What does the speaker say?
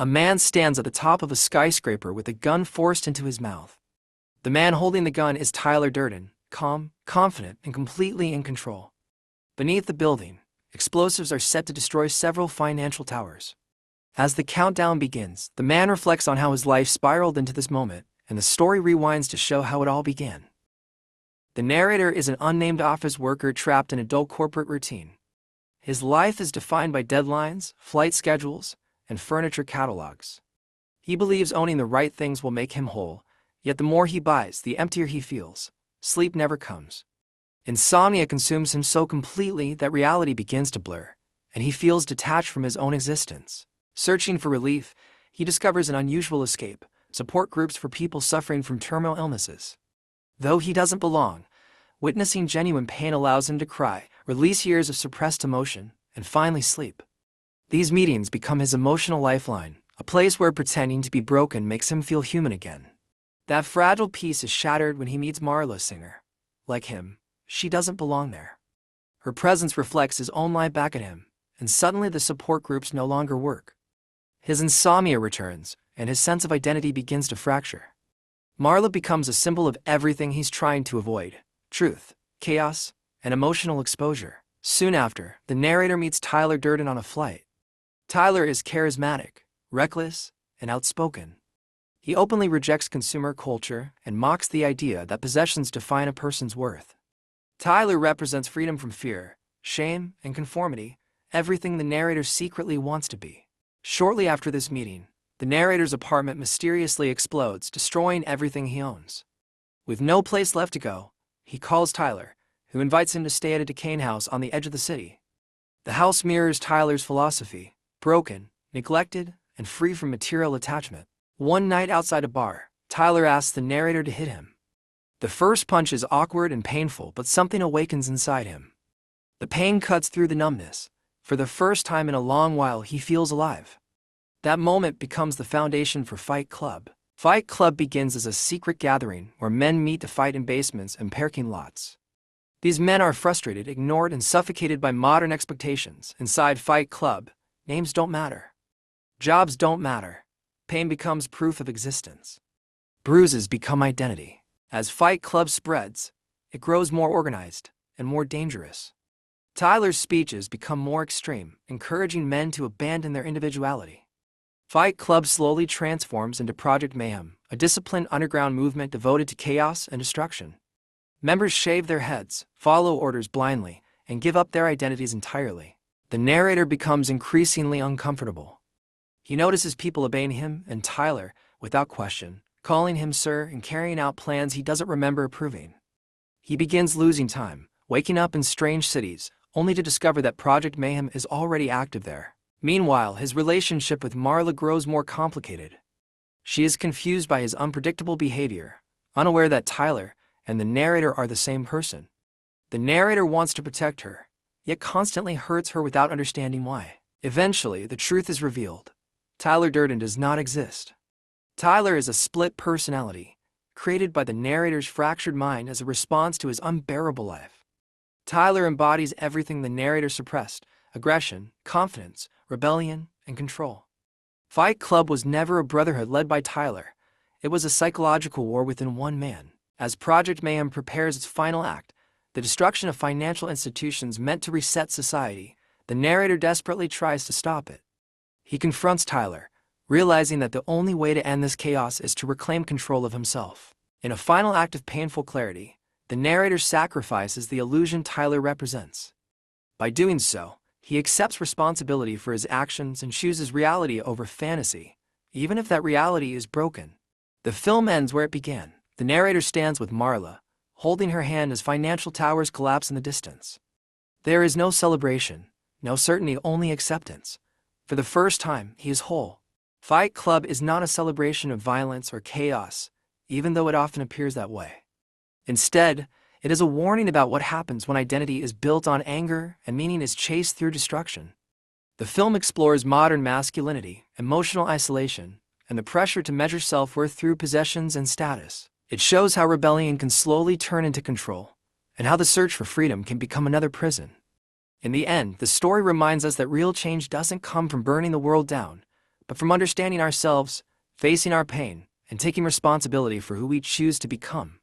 A man stands at the top of a skyscraper with a gun forced into his mouth. The man holding the gun is Tyler Durden, calm, confident, and completely in control. Beneath the building, explosives are set to destroy several financial towers. As the countdown begins, the man reflects on how his life spiraled into this moment, and the story rewinds to show how it all began. The narrator is an unnamed office worker trapped in a dull corporate routine. His life is defined by deadlines, flight schedules, and furniture catalogs. He believes owning the right things will make him whole, yet the more he buys, the emptier he feels. Sleep never comes. Insomnia consumes him so completely that reality begins to blur, and he feels detached from his own existence. Searching for relief, he discovers an unusual escape: support groups for people suffering from terminal illnesses. Though he doesn't belong, witnessing genuine pain allows him to cry, release years of suppressed emotion, and finally sleep. These meetings become his emotional lifeline, a place where pretending to be broken makes him feel human again. That fragile piece is shattered when he meets Marla Singer. Like him, she doesn't belong there. Her presence reflects his own life back at him, and suddenly the support groups no longer work. His insomnia returns, and his sense of identity begins to fracture. Marla becomes a symbol of everything he's trying to avoid: truth, chaos, and emotional exposure. Soon after, the narrator meets Tyler Durden on a flight. Tyler is charismatic, reckless, and outspoken. He openly rejects consumer culture and mocks the idea that possessions define a person's worth. Tyler represents freedom from fear, shame, and conformity, everything the narrator secretly wants to be. Shortly after this meeting, the narrator's apartment mysteriously explodes, destroying everything he owns. With no place left to go, he calls Tyler, who invites him to stay at a decaying house on the edge of the city. The house mirrors Tyler's philosophy: broken, neglected, and free from material attachment. One night outside a bar, Tyler asks the narrator to hit him. The first punch is awkward and painful, but something awakens inside him. The pain cuts through the numbness. For the first time in a long while, he feels alive. That moment becomes the foundation for Fight Club. Fight Club begins as a secret gathering where men meet to fight in basements and parking lots. These men are frustrated, ignored, and suffocated by modern expectations. Inside Fight Club, names don't matter. Jobs don't matter. Pain becomes proof of existence. Bruises become identity. As Fight Club spreads, it grows more organized and more dangerous. Tyler's speeches become more extreme, encouraging men to abandon their individuality. Fight Club slowly transforms into Project Mayhem, a disciplined underground movement devoted to chaos and destruction. Members shave their heads, follow orders blindly, and give up their identities entirely. The narrator becomes increasingly uncomfortable. He notices people obeying him and Tyler, without question, calling him sir and carrying out plans he doesn't remember approving. He begins losing time, waking up in strange cities, only to discover that Project Mayhem is already active there. Meanwhile, his relationship with Marla grows more complicated. She is confused by his unpredictable behavior, unaware that Tyler and the narrator are the same person. The narrator wants to protect her, yet constantly hurts her without understanding why. Eventually, the truth is revealed. Tyler Durden does not exist. Tyler is a split personality, created by the narrator's fractured mind as a response to his unbearable life. Tyler embodies everything the narrator suppressed: aggression, confidence, rebellion, and control. Fight Club was never a brotherhood led by Tyler. It was a psychological war within one man. As Project Mayhem prepares its final act, the destruction of financial institutions meant to reset society, the narrator desperately tries to stop it. He confronts Tyler, realizing that the only way to end this chaos is to reclaim control of himself. In a final act of painful clarity, the narrator sacrifices the illusion Tyler represents. By doing so, he accepts responsibility for his actions and chooses reality over fantasy, even if that reality is broken. The film ends where it began. The narrator stands with Marla, holding her hand as financial towers collapse in the distance. There is no celebration, no certainty, only acceptance. For the first time, he is whole. Fight Club is not a celebration of violence or chaos, even though it often appears that way. Instead, it is a warning about what happens when identity is built on anger and meaning is chased through destruction. The film explores modern masculinity, emotional isolation, and the pressure to measure self-worth through possessions and status. It shows how rebellion can slowly turn into control, and how the search for freedom can become another prison. In the end, the story reminds us that real change doesn't come from burning the world down, but from understanding ourselves, facing our pain, and taking responsibility for who we choose to become.